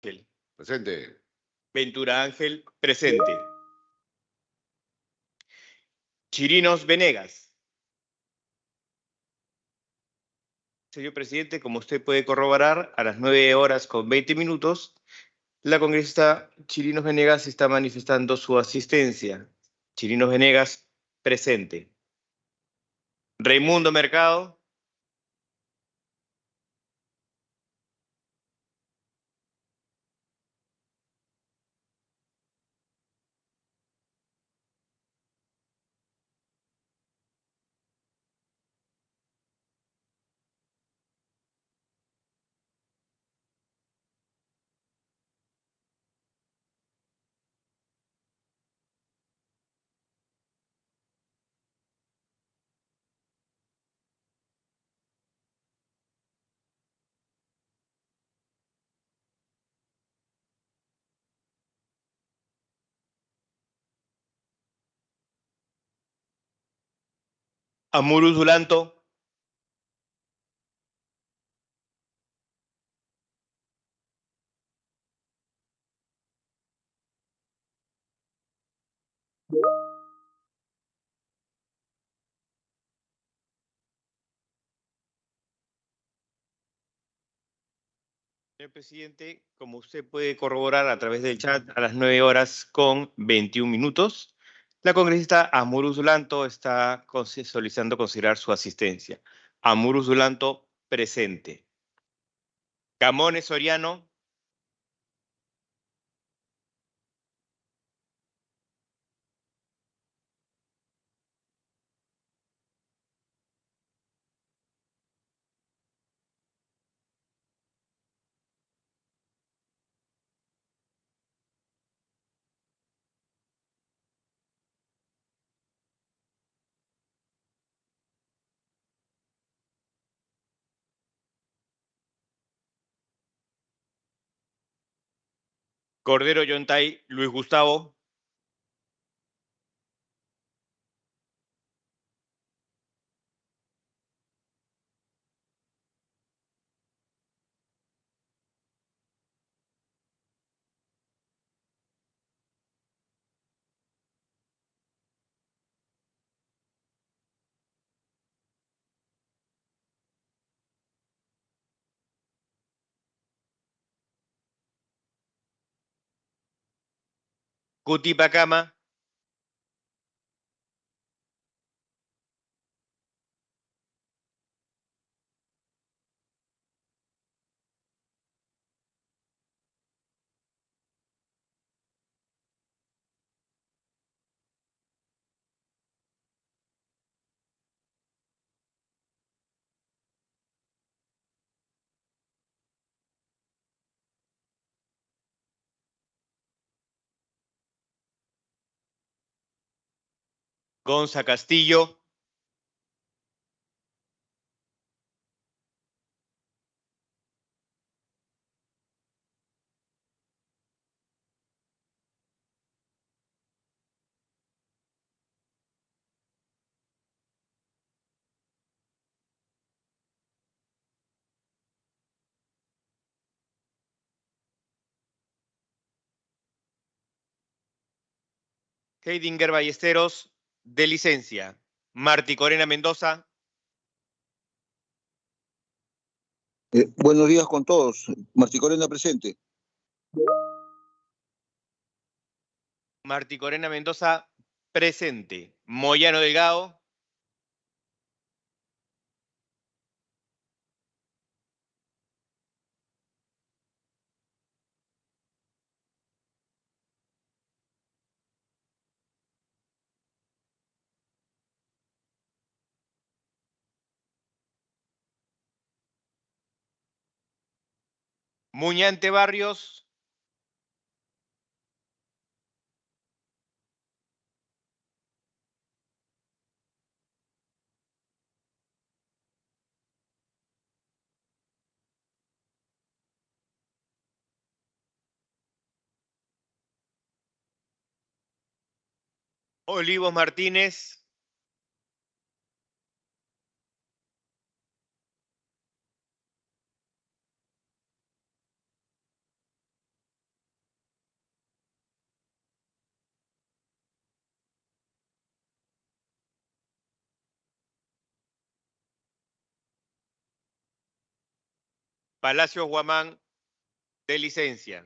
Ángel. Presente. Ventura Ángel, presente. Chirinos Venegas. Señor presidente, como usted puede corroborar, a las 9:20, la congresista Chirinos Venegas está manifestando su asistencia. Chirinos Venegas, presente. Raimundo Mercado. Amuruz Dulanto. Señor presidente, como usted puede corroborar a través del chat, a las 9:21, la congresista Amuruz Dulanto está solicitando considerar su asistencia. Amuruz Dulanto, presente. Camones Soriano. Cordero Yontay, Luis Gustavo. Cuti Pacama. Gonza Castillo. Heidinger Ballesteros, de licencia. Martí Corena Mendoza. Buenos días con todos. Martí Corena presente. Martí Corena Mendoza, presente. Moyano Delgado. Muñante Barrios. Olivos Martínez. Palacios Guamán, de licencia.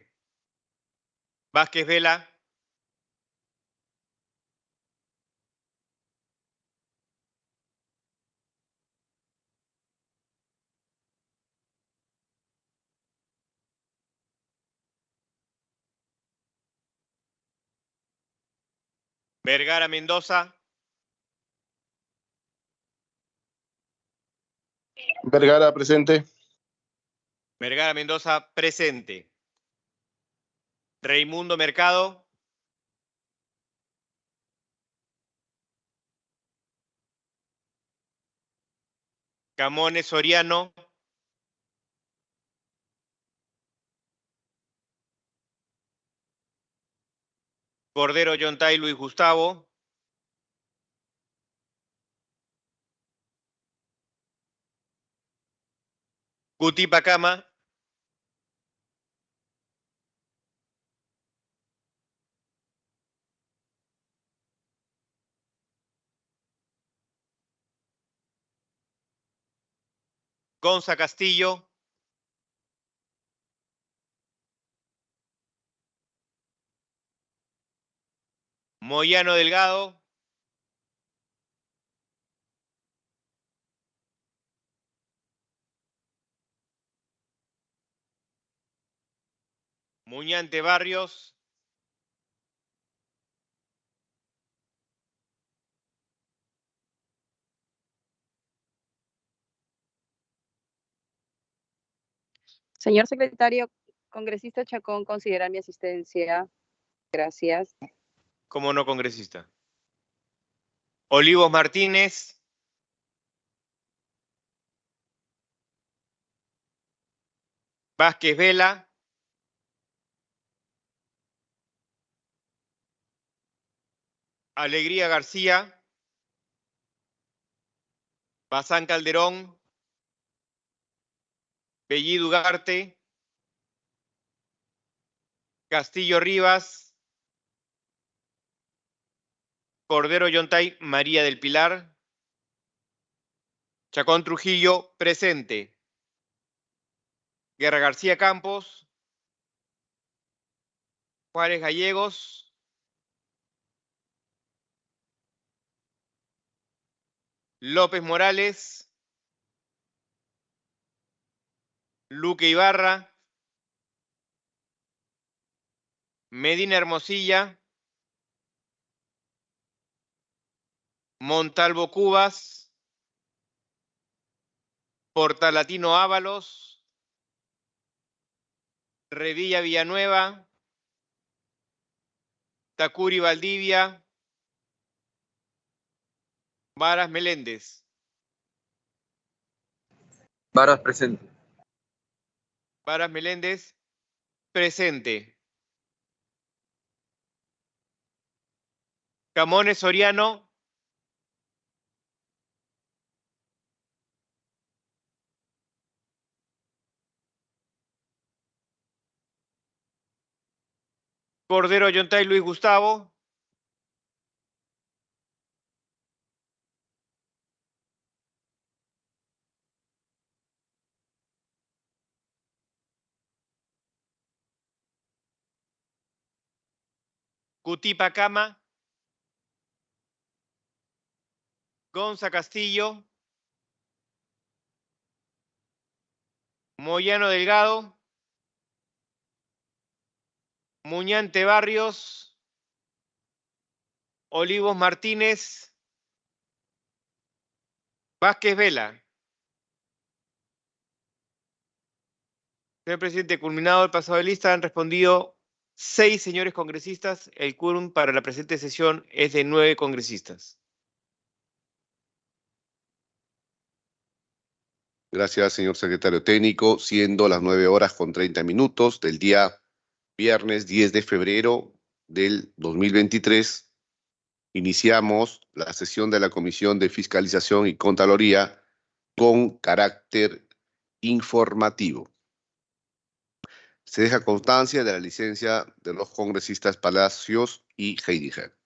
Vázquez Vela. Vergara Mendoza. Vergara, presente. Vergara Mendoza, presente. Raimundo Mercado. Camones Soriano. Cordero Yontay Luis Gustavo. Guti Pacama. Gonza Castillo. Moyano Delgado. Muñante Barrios. Señor secretario, congresista Chacón, considera mi asistencia. Gracias. Como no congresista. Olivos Martínez. Vázquez Vela. Alegría García. Bazán Calderón. Bellido Ugarte. Castillo Rivas. Cordero Yontay María del Pilar. Chacón Trujillo, presente. Guerra García Campos. Juárez Gallegos. López Morales. Luque Ibarra. Medina Hermosilla. Montalvo Cubas. Portalatino Ábalos. Revilla Villanueva. Tacuri Valdivia. Varas Meléndez. Varas, presente. Varas Meléndez, presente. Camones Soriano. Cordero Yontay Luis Gustavo. Guti Pacama. Gonza Castillo. Moyano Delgado. Muñante Barrios. Olivos Martínez. Vázquez Vela. Señor presidente, culminado el pasado de lista, han respondido 6 señores congresistas. El quórum para la presente sesión es de 9 congresistas. Gracias, señor secretario técnico. Siendo las 9:30 del día viernes 10 de febrero del 2023, iniciamos la sesión de la Comisión de Fiscalización y Contraloría con carácter informativo. Se deja constancia de la licencia de los congresistas Palacios y Heidiger.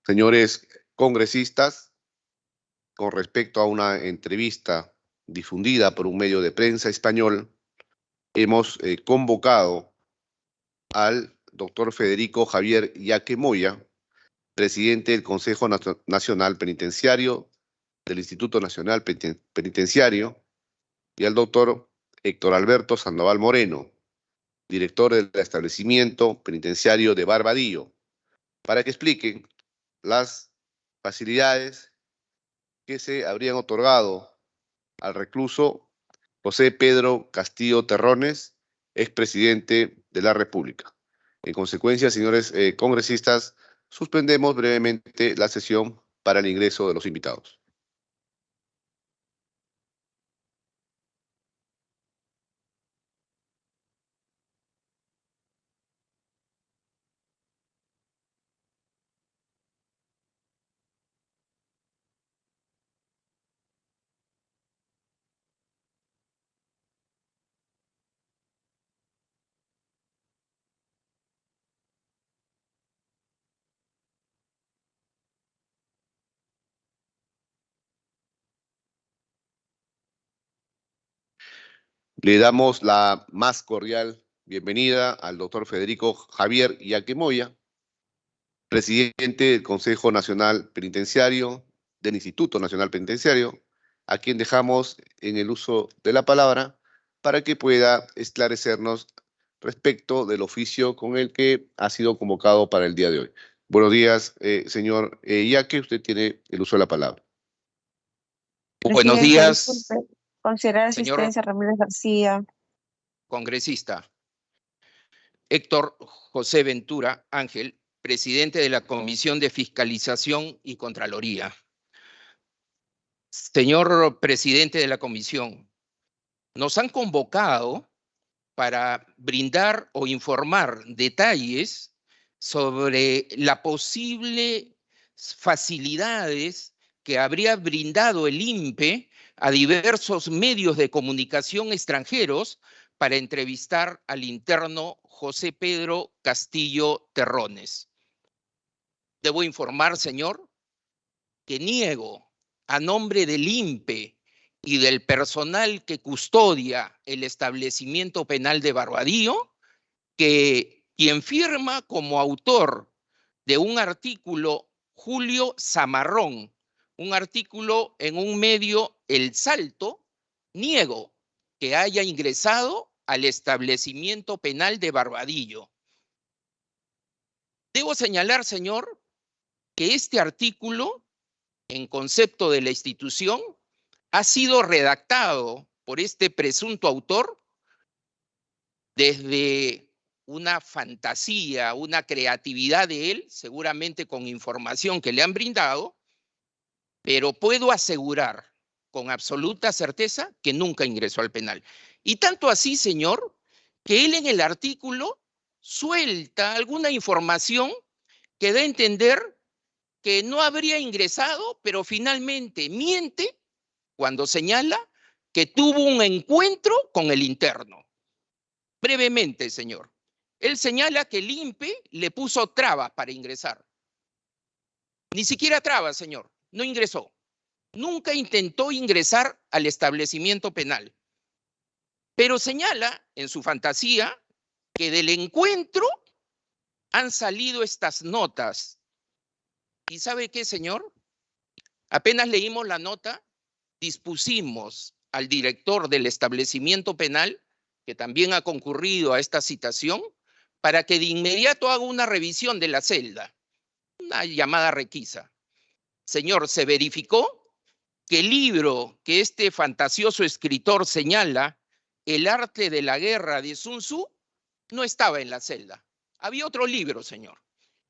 Señores congresistas con respecto a una entrevista difundida por un medio de prensa español. Hemos convocado al doctor Federico Javier Yaque Moya, presidente del Consejo Nacional Penitenciario del Instituto Nacional Penitenciario, y al doctor Héctor Alberto Sandoval Moreno, director del establecimiento penitenciario de Barbadillo, para que expliquen las facilidades que se habrían otorgado al recluso José Pedro Castillo Terrones, expresidente de la República. En consecuencia, señores congresistas, suspendemos brevemente la sesión para el ingreso de los invitados. Le damos la más cordial bienvenida al doctor Federico Javier Yaque Moya, presidente del Consejo Nacional Penitenciario, del Instituto Nacional Penitenciario, a quien dejamos en el uso de la palabra para que pueda esclarecernos respecto del oficio con el que ha sido convocado para el día de hoy. Buenos días, señor Yaque, usted tiene el uso de la palabra. Buenos Presidente, días, disculpe, considerar señor asistencia Ramírez García. congresista. Héctor José Ventura Ángel, presidente de la Comisión de Fiscalización y Contraloría. Señor presidente de la comisión, nos han convocado para brindar o informar detalles sobre las posibles facilidades que habría brindado el INPE a diversos medios de comunicación extranjeros para entrevistar al interno José Pedro Castillo Terrones. Debo informar, señor, que niego a nombre del INPE y del personal que custodia el establecimiento penal de Barbadillo, que quien firma como autor de un artículo, Julio Zamarrón, un artículo en un medio, El Salto, niego que haya ingresado al establecimiento penal de Barbadillo. Debo señalar, señor, que este artículo, en concepto de la institución, ha sido redactado por este presunto autor desde una fantasía, una creatividad de él, seguramente con información que le han brindado, pero puedo asegurar con absoluta certeza que nunca ingresó al penal. Y tanto así, señor, que él en el artículo suelta alguna información que da a entender que no habría ingresado, pero finalmente miente cuando señala que tuvo un encuentro con el interno. Brevemente, señor, él señala que el INPE le puso trabas para ingresar. Ni siquiera trabas, señor, no ingresó. Nunca intentó ingresar al establecimiento penal. Pero señala en su fantasía que del encuentro han salido estas notas. ¿Y sabe qué, señor? Apenas leímos la nota, dispusimos al director del establecimiento penal, que también ha concurrido a esta citación, para que de inmediato haga una revisión de la celda, una llamada requisa. Señor, se verificó que el libro que este fantasioso escritor señala, El arte de la guerra de Sun Tzu, no estaba en la celda. Había otro libro, señor,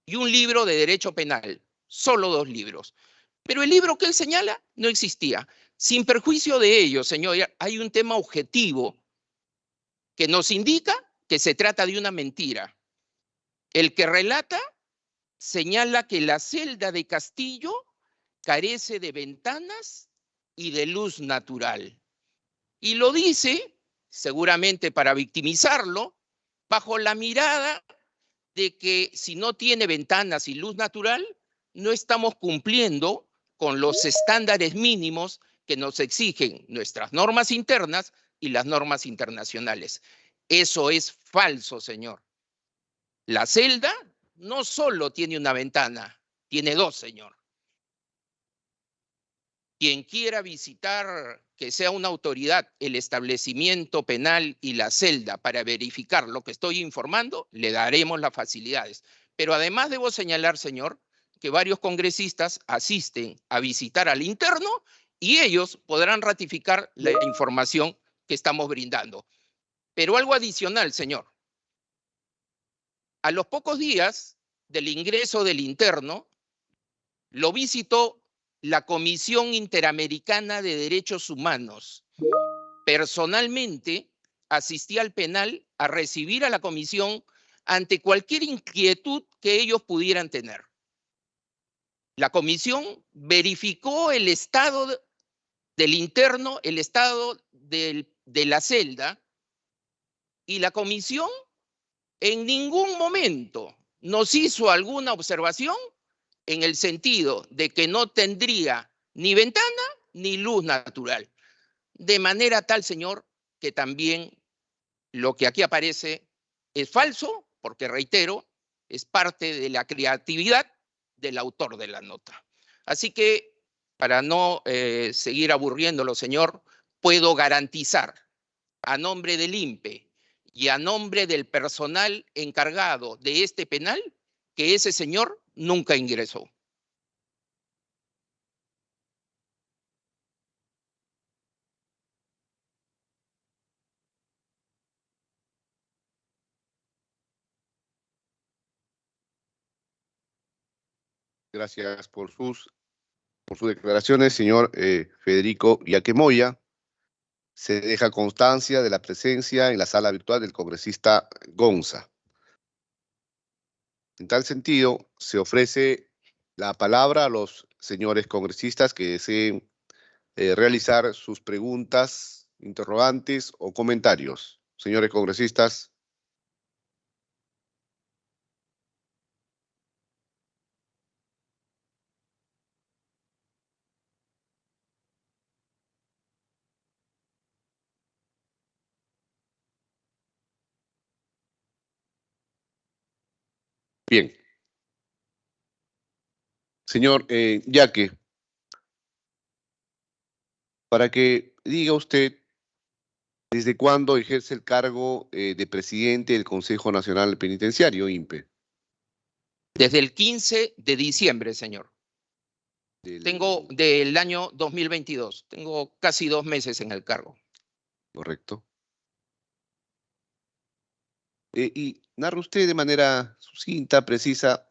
y un libro de derecho penal, solo 2 libros. Pero el libro que él señala no existía. Sin perjuicio de ello, señor, hay un tema objetivo que nos indica que se trata de una mentira. El que relata señala que la celda de Castillo carece de ventanas y de luz natural. Y lo dice, seguramente para victimizarlo, bajo la mirada de que si no tiene ventanas y luz natural, no estamos cumpliendo con los estándares mínimos que nos exigen nuestras normas internas y las normas internacionales. Eso es falso, señor. La celda no solo tiene una ventana, tiene dos, señor. Quien quiera visitar, que sea una autoridad, el establecimiento penal y la celda para verificar lo que estoy informando, le daremos las facilidades. Pero además debo señalar, señor, que varios congresistas asisten a visitar al interno y ellos podrán ratificar la información que estamos brindando. Pero algo adicional, señor. A los pocos días del ingreso del interno, lo visitó la Comisión Interamericana de Derechos Humanos. Personalmente asistí al penal a recibir a la comisión ante cualquier inquietud que ellos pudieran tener. La comisión verificó el estado del interno, el estado de la celda, y la comisión en ningún momento nos hizo alguna observación en el sentido de que no tendría ni ventana ni luz natural. De manera tal, señor, que también lo que aquí aparece es falso, porque reitero, es parte de la creatividad del autor de la nota. Así que, para no seguir aburriéndolo, señor, puedo garantizar a nombre del INPE y a nombre del personal encargado de este penal que ese señor nunca ingresó. Gracias por sus declaraciones, señor Federico Yaquemoya. Se deja constancia de la presencia en la sala virtual del congresista Gonza. En tal sentido, se ofrece la palabra a los señores congresistas que deseen realizar sus preguntas, interrogantes o comentarios. Señores congresistas. Bien. Señor Yaque, para que diga usted desde cuándo ejerce el cargo de presidente del Consejo Nacional Penitenciario, INPE. Desde el 15 de diciembre, señor. Tengo del año 2022. Tengo casi 2 meses en el cargo. Correcto. Y narra usted de manera sucinta, precisa,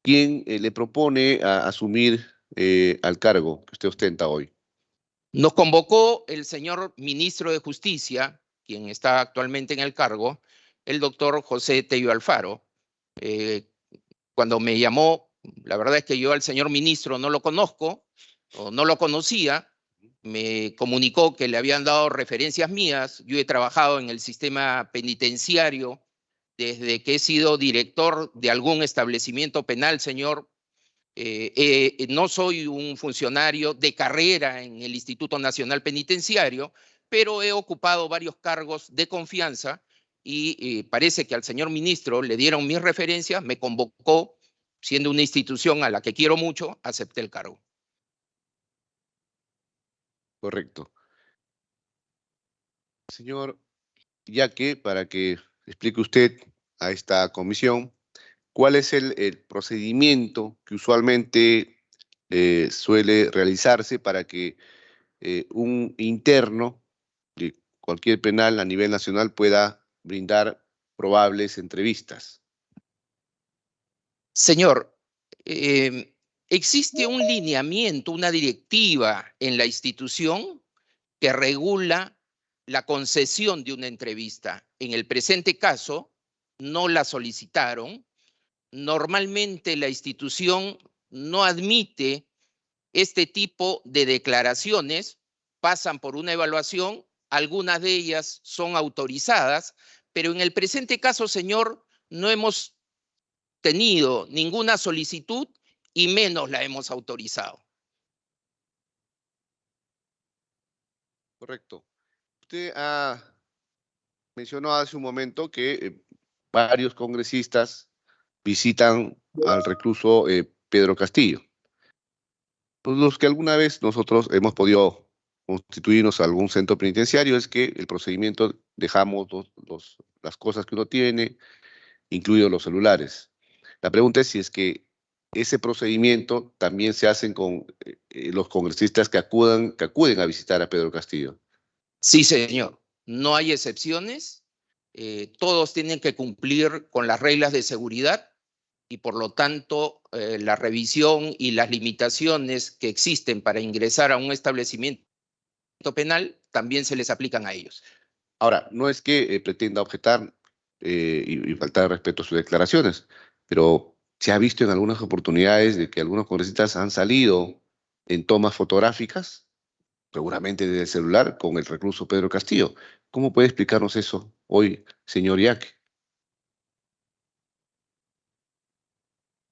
quién le propone asumir al cargo que usted ostenta hoy. Nos convocó el señor ministro de Justicia, quien está actualmente en el cargo, el doctor José Tello Alfaro. Cuando me llamó, la verdad es que yo al señor ministro no lo conozco o no lo conocía. Me comunicó que le habían dado referencias mías. Yo he trabajado en el sistema penitenciario desde que he sido director de algún establecimiento penal, señor. No soy un funcionario de carrera en el Instituto Nacional Penitenciario, pero he ocupado varios cargos de confianza y parece que al señor ministro le dieron mis referencias, me convocó, siendo una institución a la que quiero mucho, acepté el cargo. Correcto. Señor Yaque, para que explique usted a esta comisión, ¿cuál es el procedimiento que usualmente suele realizarse para que un interno de cualquier penal a nivel nacional pueda brindar probables entrevistas? Señor, existe un lineamiento, una directiva en la institución que regula la concesión de una entrevista. En el presente caso, no la solicitaron. Normalmente la institución no admite este tipo de declaraciones, pasan por una evaluación, algunas de ellas son autorizadas, pero en el presente caso, señor, no hemos tenido ninguna solicitud y menos la hemos autorizado. Correcto. Usted mencionó hace un momento que varios congresistas visitan al recluso Pedro Castillo. Pues los que alguna vez nosotros hemos podido constituirnos a algún centro penitenciario es que el procedimiento dejamos las cosas que uno tiene, incluidos los celulares. La pregunta es si es que ese procedimiento también se hace con los congresistas que acuden a visitar a Pedro Castillo. Sí, señor. No hay excepciones. Todos tienen que cumplir con las reglas de seguridad y por lo tanto la revisión y las limitaciones que existen para ingresar a un establecimiento penal también se les aplican a ellos. Ahora, no es que pretenda objetar y faltar respeto a sus declaraciones, pero se ha visto en algunas oportunidades de que algunos congresistas han salido en tomas fotográficas, seguramente desde el celular, con el recluso Pedro Castillo. ¿Cómo puede explicarnos eso hoy, señor Yaque?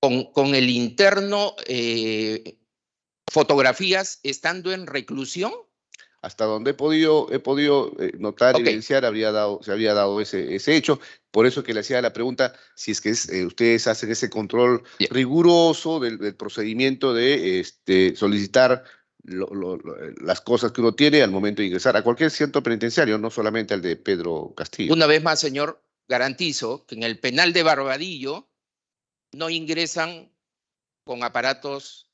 Con el interno, fotografías estando en reclusión. Hasta donde he podido notar, Ok. evidenciar, se había dado ese hecho. Por eso que le hacía la pregunta, si es que ustedes hacen ese control Bien. riguroso del procedimiento de solicitar las cosas que uno tiene al momento de ingresar a cualquier centro penitenciario, no solamente al de Pedro Castillo. Una vez más, señor, garantizo que en el penal de Barbadillo no ingresan con aparatos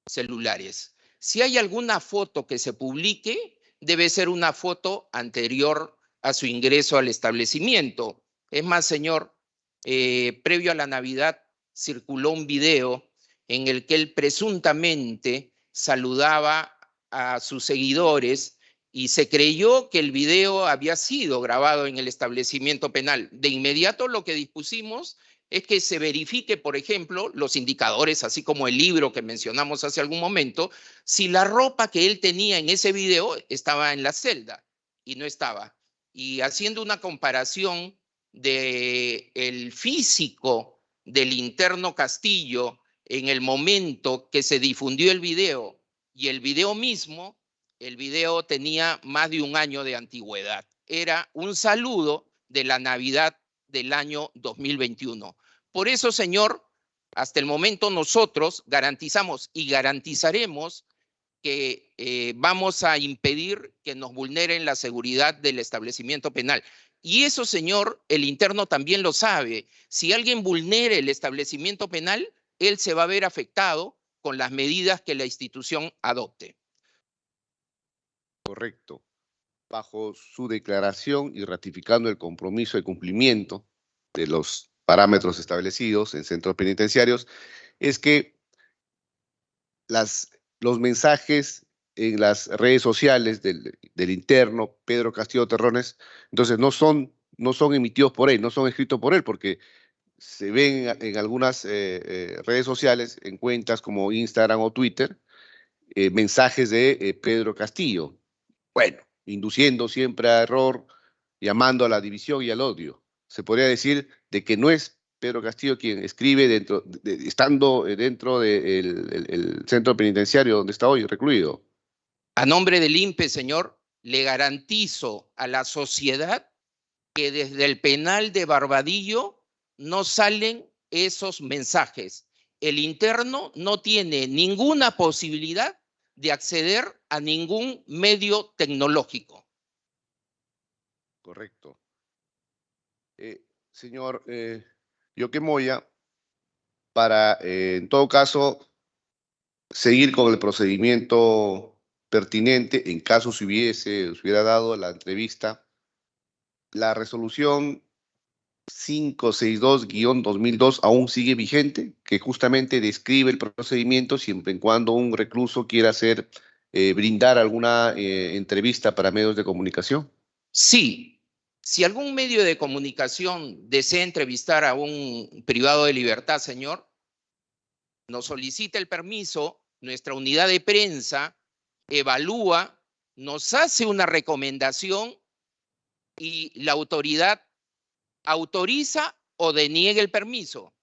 celulares. Si hay alguna foto que se publique, debe ser una foto anterior a su ingreso al establecimiento. Es más, señor, previo a la Navidad circuló un video en el que él presuntamente saludaba a sus seguidores y se creyó que el video había sido grabado en el establecimiento penal. De inmediato lo que dispusimos es que se verifique, por ejemplo, los indicadores, así como el libro que mencionamos hace algún momento, si la ropa que él tenía en ese video estaba en la celda y no estaba. Y haciendo una comparación del físico del interno Castillo en el momento que se difundió el video y el video mismo, el video tenía más de un año de antigüedad. Era un saludo de la Navidad del año 2021. Por eso, señor, hasta el momento nosotros garantizamos y garantizaremos que vamos a impedir que nos vulneren la seguridad del establecimiento penal. Y eso, señor, el interno también lo sabe. Si alguien vulnere el establecimiento penal, él se va a ver afectado con las medidas que la institución adopte. Correcto. Bajo su declaración y ratificando el compromiso de cumplimiento de los parámetros establecidos en centros penitenciarios, es que los mensajes en las redes sociales del interno Pedro Castillo Terrones, entonces no son emitidos por él, no son escritos por él, porque se ven en algunas redes sociales, en cuentas como Instagram o Twitter, mensajes de Pedro Castillo. Bueno, induciendo siempre a error, llamando a la división y al odio. Se podría decir de que no es Pedro Castillo quien escribe estando dentro del centro penitenciario donde está hoy recluido. A nombre del INPE, señor, le garantizo a la sociedad que desde el penal de Barbadillo no salen esos mensajes. El interno no tiene ninguna posibilidad de acceder a ningún medio tecnológico. Correcto. Señor Yoque Moya, para en todo caso seguir con el procedimiento pertinente, en caso se hubiera dado la entrevista, la resolución 562-2002 aún sigue vigente, que justamente describe el procedimiento siempre y cuando un recluso quiera brindar alguna entrevista para medios de comunicación. Sí, si algún medio de comunicación desea entrevistar a un privado de libertad, señor, nos solicita el permiso, nuestra unidad de prensa evalúa, nos hace una recomendación y la autoridad autoriza o deniega el permiso.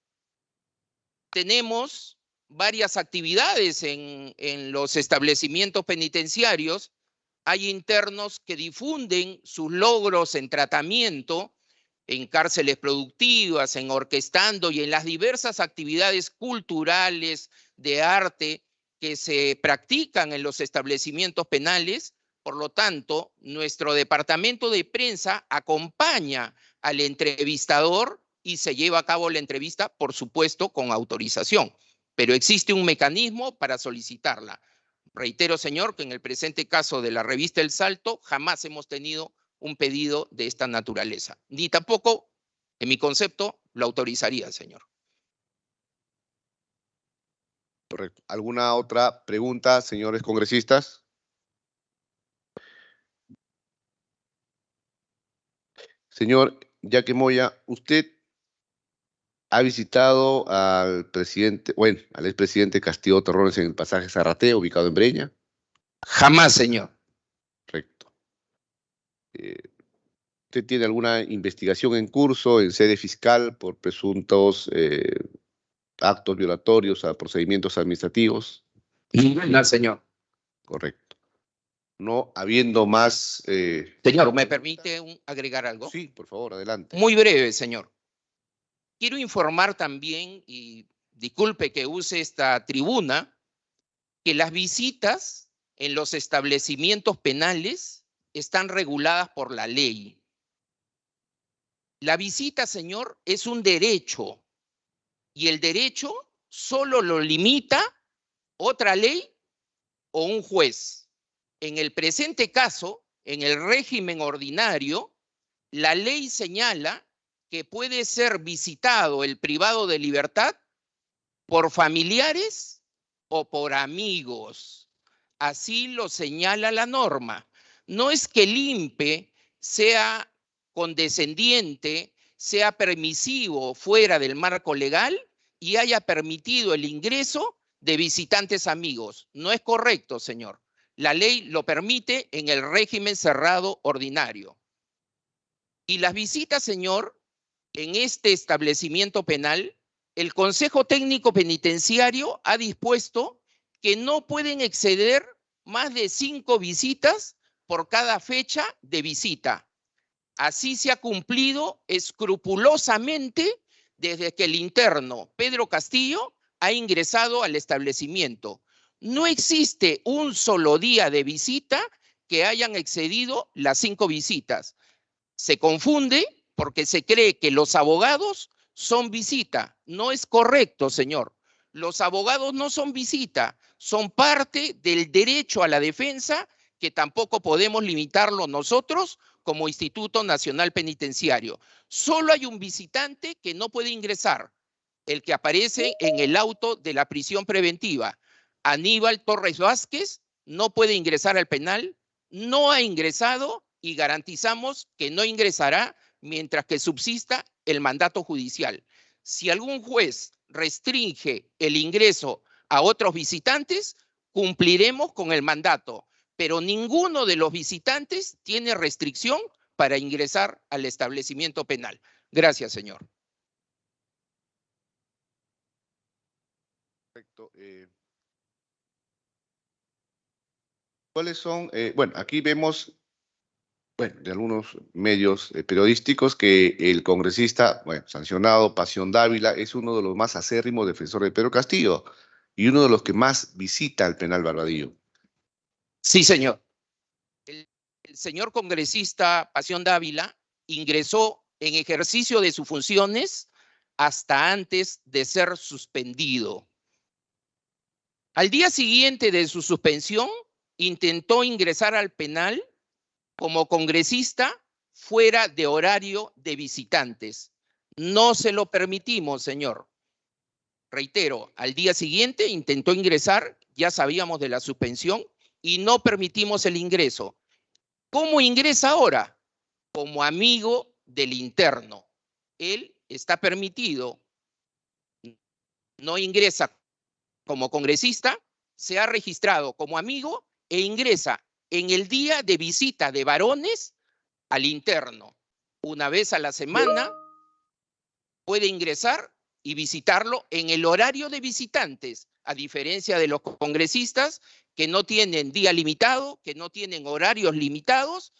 Tenemos varias actividades en los establecimientos penitenciarios. Hay internos que difunden sus logros en tratamiento, en cárceles productivas, en orquestando y en las diversas actividades culturales, de arte, que se practican en los establecimientos penales. Por lo tanto, nuestro departamento de prensa acompaña al entrevistador y se lleva a cabo la entrevista, por supuesto, con autorización. Pero existe un mecanismo para solicitarla. Reitero, señor, que en el presente caso de la revista El Salto jamás hemos tenido un pedido de esta naturaleza. Ni tampoco, en mi concepto, lo autorizaría, señor. Correcto. ¿Alguna otra pregunta, señores congresistas? Señor Yaque Moya, ¿usted ha visitado al presidente, bueno, al expresidente Castillo Terrones en el pasaje Zarratea, ubicado en Breña? Jamás, señor. Correcto. ¿Usted tiene alguna investigación en curso en sede fiscal por presuntos actos violatorios a procedimientos administrativos? Ninguna, señor. Correcto. No habiendo más... Señor, ¿me permite agregar algo? Sí, por favor, adelante. Muy breve, señor. Quiero informar también, y disculpe que use esta tribuna, que las visitas en los establecimientos penales están reguladas por la ley. La visita, señor, es un derecho, y el derecho solo lo limita otra ley o un juez. En el presente caso, en el régimen ordinario, la ley señala que puede ser visitado el privado de libertad por familiares o por amigos. Así lo señala la norma. No es que el INPE sea condescendiente, sea permisivo fuera del marco legal y haya permitido el ingreso de visitantes amigos. No es correcto, señor. La ley lo permite en el régimen cerrado ordinario. Y las visitas, señor, en este establecimiento penal, el Consejo Técnico Penitenciario ha dispuesto que no pueden exceder más de 5 visitas por cada fecha de visita. Así se ha cumplido escrupulosamente desde que el interno Pedro Castillo ha ingresado al establecimiento. No existe un solo día de visita que hayan excedido las 5 visitas. Se confunde porque se cree que los abogados son visita. No es correcto, señor. Los abogados no son visita, son parte del derecho a la defensa que tampoco podemos limitarlo nosotros como Instituto Nacional Penitenciario. Solo hay un visitante que no puede ingresar, el que aparece en el auto de la prisión preventiva. Aníbal Torres Vázquez no puede ingresar al penal, no ha ingresado y garantizamos que no ingresará mientras que subsista el mandato judicial. Si algún juez restringe el ingreso a otros visitantes, cumpliremos con el mandato, pero ninguno de los visitantes tiene restricción para ingresar al establecimiento penal. Gracias, señor. Perfecto. ¿Cuáles son? Bueno, aquí vemos, bueno, de algunos medios periodísticos que el congresista, bueno, sancionado, Pasión Dávila, es uno de los más acérrimos defensores de Pedro Castillo y uno de los que más visita el penal Barbadillo. Sí, señor. El señor congresista Pasión Dávila ingresó en ejercicio de sus funciones hasta antes de ser suspendido. Al día siguiente de su suspensión, intentó ingresar al penal como congresista fuera de horario de visitantes. No se lo permitimos, señor. Reitero, al día siguiente intentó ingresar, ya sabíamos de la suspensión, y no permitimos el ingreso. ¿Cómo ingresa ahora? Como amigo del interno. Él está permitido, no ingresa como congresista, se ha registrado como amigo e ingresa en el día de visita de varones al interno. Una vez a la semana puede ingresar y visitarlo en el horario de visitantes. a diferencia de los congresistas que no tienen día limitado, que no tienen horarios limitados.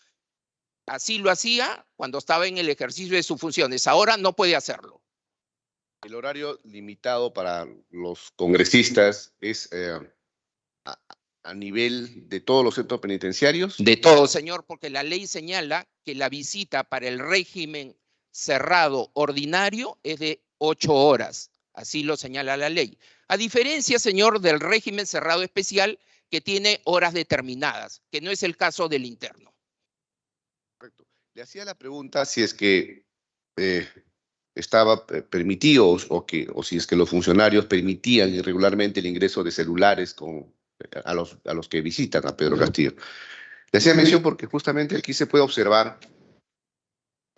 Así lo hacía cuando estaba en el ejercicio de sus funciones. Ahora no puede hacerlo. El horario limitado para los congresistas es a nivel de todos los centros penitenciarios. De todo, señor, porque la ley señala que la visita para el régimen cerrado ordinario es de 8 horas. Así lo señala la ley. A diferencia, señor, del régimen cerrado especial que tiene horas determinadas, que no es el caso del interno. Correcto. Le hacía la pregunta si es que estaba permitido o si es que los funcionarios permitían irregularmente el ingreso de celulares a los que visitan a Pedro Castillo. Le hacía mención porque justamente aquí se puede observar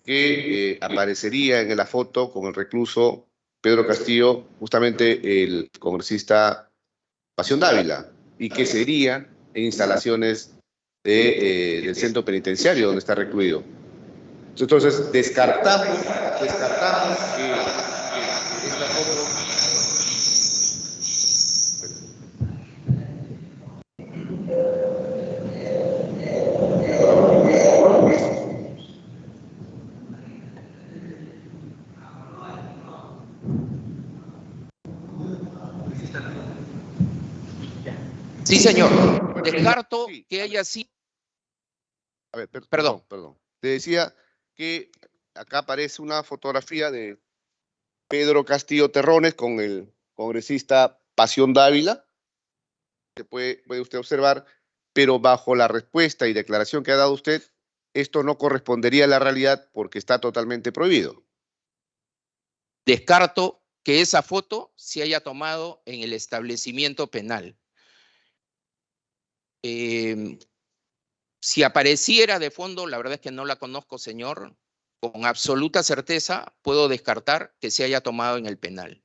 que aparecería en la foto con el recluso Pedro Castillo justamente el congresista Pasión Dávila, y que sería en instalaciones del centro penitenciario donde está recluido. Entonces, descartamos que esta foto... Sí, señor. Descarto Sí, que haya sido... A ver, Perdón. perdón. Te decía que acá aparece una fotografía de Pedro Castillo Terrones con el congresista Pasión Dávila, que puede usted observar, pero bajo la respuesta y declaración que ha dado usted, esto no correspondería a la realidad porque está totalmente prohibido. Descarto que esa foto se haya tomado en el establecimiento penal. Si apareciera de fondo, la verdad es que no la conozco, señor. Con absoluta certeza puedo descartar que se haya tomado en el penal.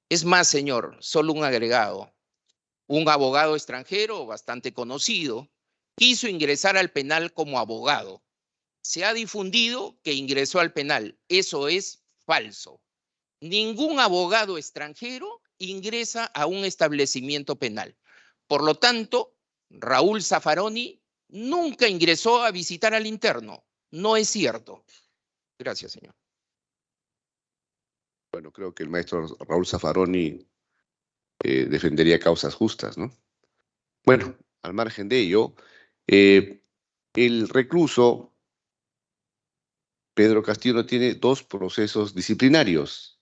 Es más, señor, solo un agregado. Un abogado extranjero bastante conocido quiso ingresar al penal como abogado. Se ha difundido que ingresó al penal. Eso es falso. Ningún abogado extranjero ingresa a un establecimiento penal. Por lo tanto, Raúl Zaffaroni nunca ingresó a visitar al interno. No es cierto. Gracias, señor. Bueno, creo que el maestro Raúl Zaffaroni defendería causas justas, ¿no? Bueno, al margen de ello, el recluso Pedro Castillo tiene 2 procesos disciplinarios.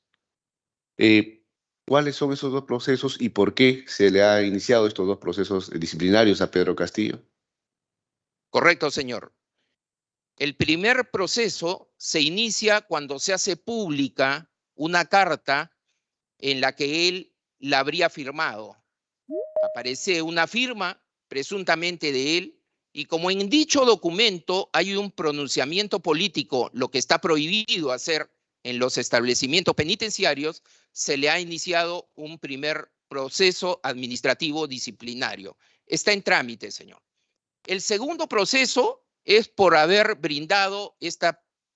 ¿Cuáles son esos 2 procesos y por qué se le ha iniciado estos 2 procesos disciplinarios a Pedro Castillo? Correcto, señor. El primer proceso se inicia cuando se hace pública una carta en la que él la habría firmado. Aparece una firma presuntamente de él y como en dicho documento hay un pronunciamiento político, lo que está prohibido hacer en los establecimientos penitenciarios, se le ha iniciado un primer proceso administrativo disciplinario. Está en trámite, señor. El segundo proceso es por haber brindado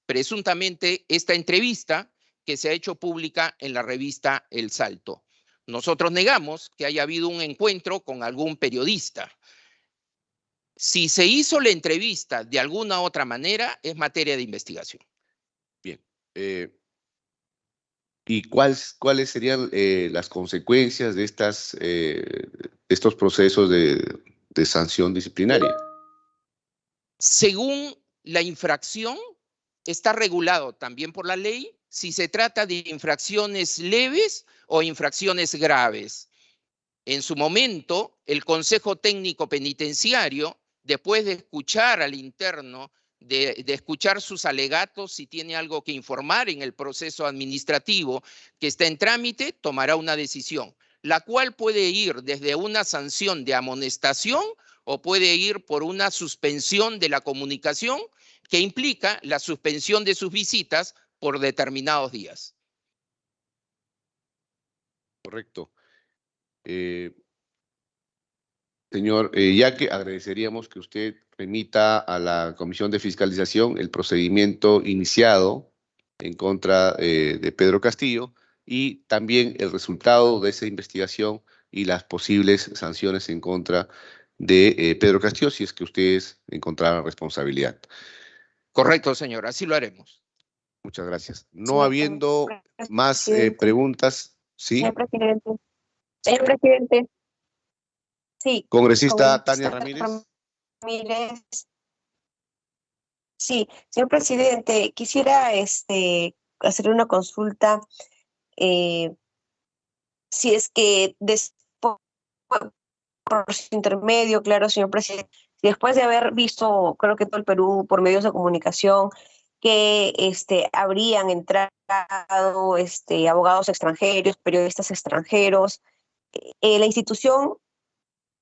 presuntamente esta entrevista que se ha hecho pública en la revista El Salto. Nosotros negamos que haya habido un encuentro con algún periodista. Si se hizo la entrevista de alguna otra manera, es materia de investigación. Bien. ¿Y cuáles serían las consecuencias de estos procesos de sanción disciplinaria? Según la infracción, está regulado también por la ley si se trata de infracciones leves o infracciones graves. En su momento, el Consejo Técnico Penitenciario, después de escuchar al interno, de escuchar sus alegatos, si tiene algo que informar en el proceso administrativo que está en trámite, tomará una decisión, la cual puede ir desde una sanción de amonestación o puede ir por una suspensión de la comunicación que implica la suspensión de sus visitas por determinados días. Correcto. Señor Yaque, agradeceríamos que usted remita a la Comisión de Fiscalización el procedimiento iniciado en contra de Pedro Castillo y también el resultado de esa investigación y las posibles sanciones en contra de Pedro Castillo si es que ustedes encontraran responsabilidad. Correcto, señor, así lo haremos. Muchas gracias. No Señor habiendo más presidente. preguntas, ¿sí? Señor presidente. Señor presidente. Sí. Congresista congresista Tania Ramírez. Ramírez. Sí, señor presidente, quisiera hacer una consulta. Si es que después, por su intermedio, claro, señor presidente, después de haber visto, creo que todo el Perú por medios de comunicación, que habrían entrado abogados extranjeros, periodistas extranjeros, la institución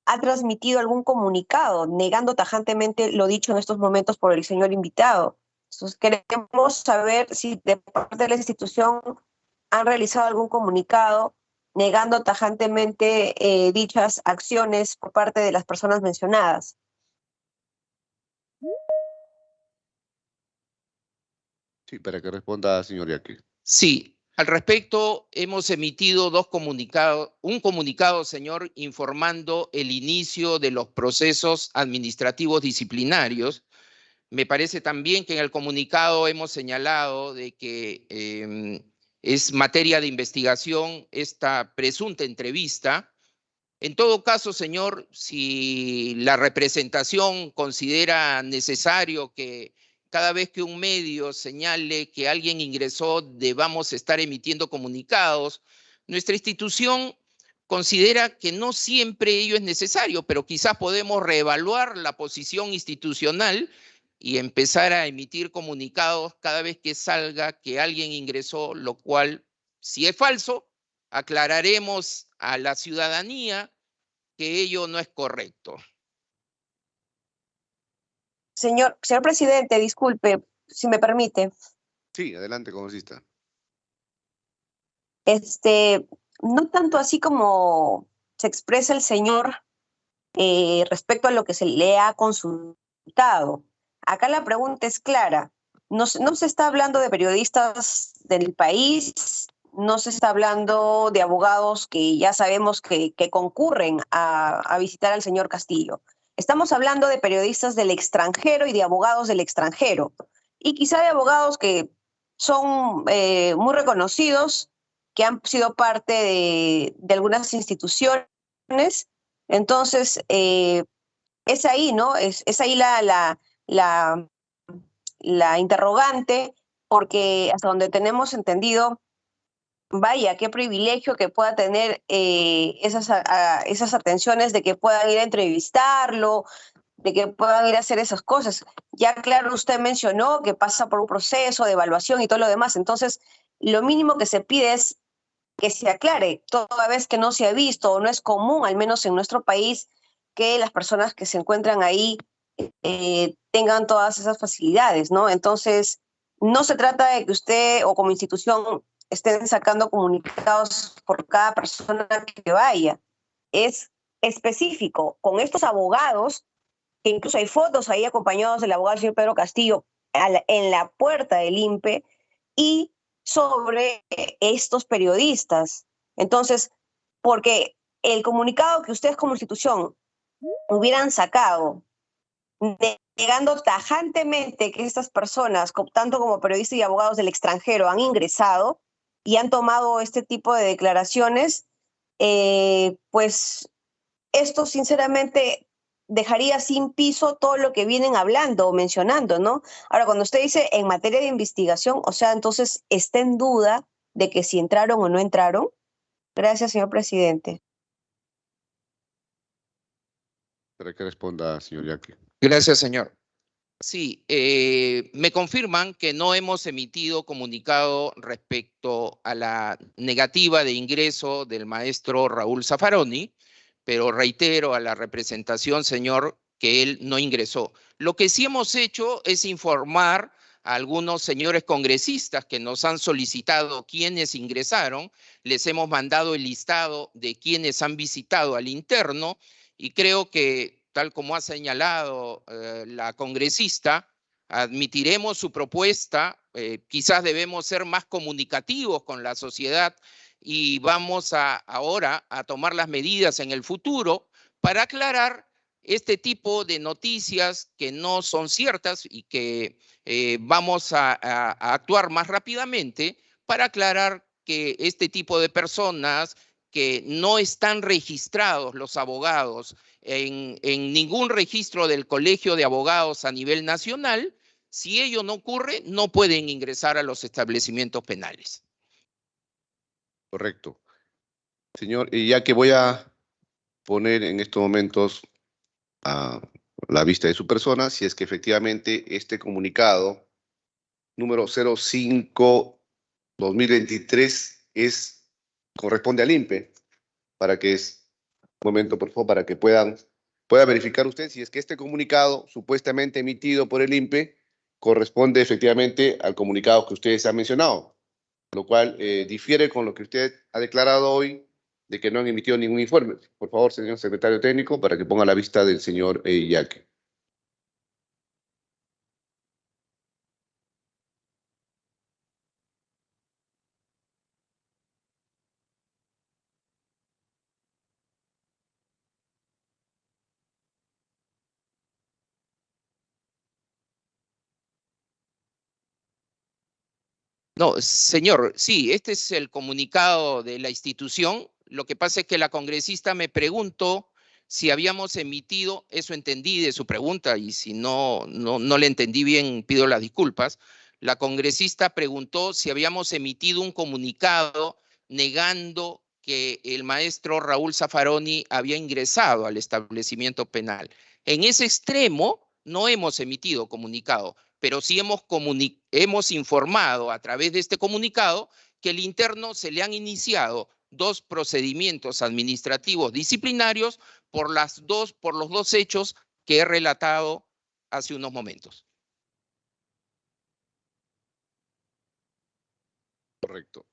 ha transmitido algún comunicado negando tajantemente lo dicho en estos momentos por el señor invitado. Entonces, queremos saber si de parte de la institución han realizado algún comunicado negando tajantemente dichas acciones por parte de las personas mencionadas. Sí, para que responda, señor Yaque. Sí, al respecto hemos emitido dos comunicados, un comunicado, señor, informando el inicio de los procesos administrativos disciplinarios. Me parece también que en el comunicado hemos señalado de que es materia de investigación esta presunta entrevista. En todo caso, señor, si la representación considera necesario que cada vez que un medio señale que alguien ingresó, debamos estar emitiendo comunicados, nuestra institución considera que no siempre ello es necesario, pero quizás podemos reevaluar la posición institucional y empezar a emitir comunicados cada vez que salga que alguien ingresó, lo cual, si es falso, aclararemos a la ciudadanía que ello no es correcto. Señor presidente, disculpe, si me permite. Sí, adelante, congresista. No tanto así como se expresa el señor respecto a lo que se le ha consultado. Acá la pregunta es clara. No se está hablando de periodistas del país, no se está hablando de abogados que ya sabemos que concurren a visitar al señor Castillo. Estamos hablando de periodistas del extranjero y de abogados del extranjero. Y quizá de abogados que son muy reconocidos, que han sido parte de algunas instituciones. Entonces, es ahí, ¿no? Es ahí la interrogante, porque hasta donde tenemos entendido, vaya, qué privilegio que pueda tener esas atenciones de que puedan ir a entrevistarlo, de que puedan ir a hacer esas cosas. Ya claro, usted mencionó que pasa por un proceso de evaluación y todo lo demás. Entonces, lo mínimo que se pide es que se aclare, toda vez que no se ha visto o no es común, al menos en nuestro país, que las personas que se encuentran ahí tengan todas esas facilidades, ¿no? Entonces, no se trata de que usted o como institución estén sacando comunicados por cada persona que vaya. Es específico, con estos abogados, que incluso hay fotos ahí acompañados del abogado señor Pedro Castillo en la puerta del INPE, y sobre estos periodistas. Entonces, porque el comunicado que ustedes como institución hubieran sacado, negando tajantemente que estas personas, tanto como periodistas y abogados del extranjero, han ingresado y han tomado este tipo de declaraciones, pues esto sinceramente dejaría sin piso todo lo que vienen hablando o mencionando, ¿no? Ahora, cuando usted dice en materia de investigación, o sea, entonces está en duda de que si entraron o no entraron. Gracias, señor presidente. Para que responda, señor Yaque. Gracias, señor. Sí, me confirman que no hemos emitido comunicado respecto a la negativa de ingreso del maestro Raúl Zaffaroni, pero reitero a la representación, señor, que él no ingresó. Lo que sí hemos hecho es informar a algunos señores congresistas que nos han solicitado quiénes ingresaron. Les hemos mandado el listado de quienes han visitado al interno y creo que, tal como ha señalado la congresista, admitiremos su propuesta. Quizás debemos ser más comunicativos con la sociedad y vamos ahora a tomar las medidas en el futuro para aclarar este tipo de noticias que no son ciertas y que vamos a actuar más rápidamente para aclarar que este tipo de personas que no están registrados los abogados en ningún registro del Colegio de Abogados a nivel nacional, si ello no ocurre, no pueden ingresar a los establecimientos penales. Correcto. Señor, y ya que voy a poner en estos momentos a la vista de su persona, si es que efectivamente este comunicado número 05-2023 corresponde al INPE, para que un momento, por favor, para que pueda verificar usted si es que este comunicado supuestamente emitido por el INPE corresponde efectivamente al comunicado que ustedes han mencionado, lo cual difiere con lo que usted ha declarado hoy de que no han emitido ningún informe. Por favor, señor secretario técnico, para que ponga a la vista del señor Yaque. No, señor, sí, este es el comunicado de la institución. Lo que pasa es que la congresista me preguntó si habíamos emitido, eso entendí de su pregunta y si no le entendí bien, pido las disculpas. La congresista preguntó si habíamos emitido un comunicado negando que el maestro Raúl Zaffaroni había ingresado al establecimiento penal. En ese extremo no hemos emitido comunicado, pero sí hemos informado a través de este comunicado que al interno se le han iniciado 2 procedimientos administrativos disciplinarios por los 2 hechos que he relatado hace unos momentos. Correcto.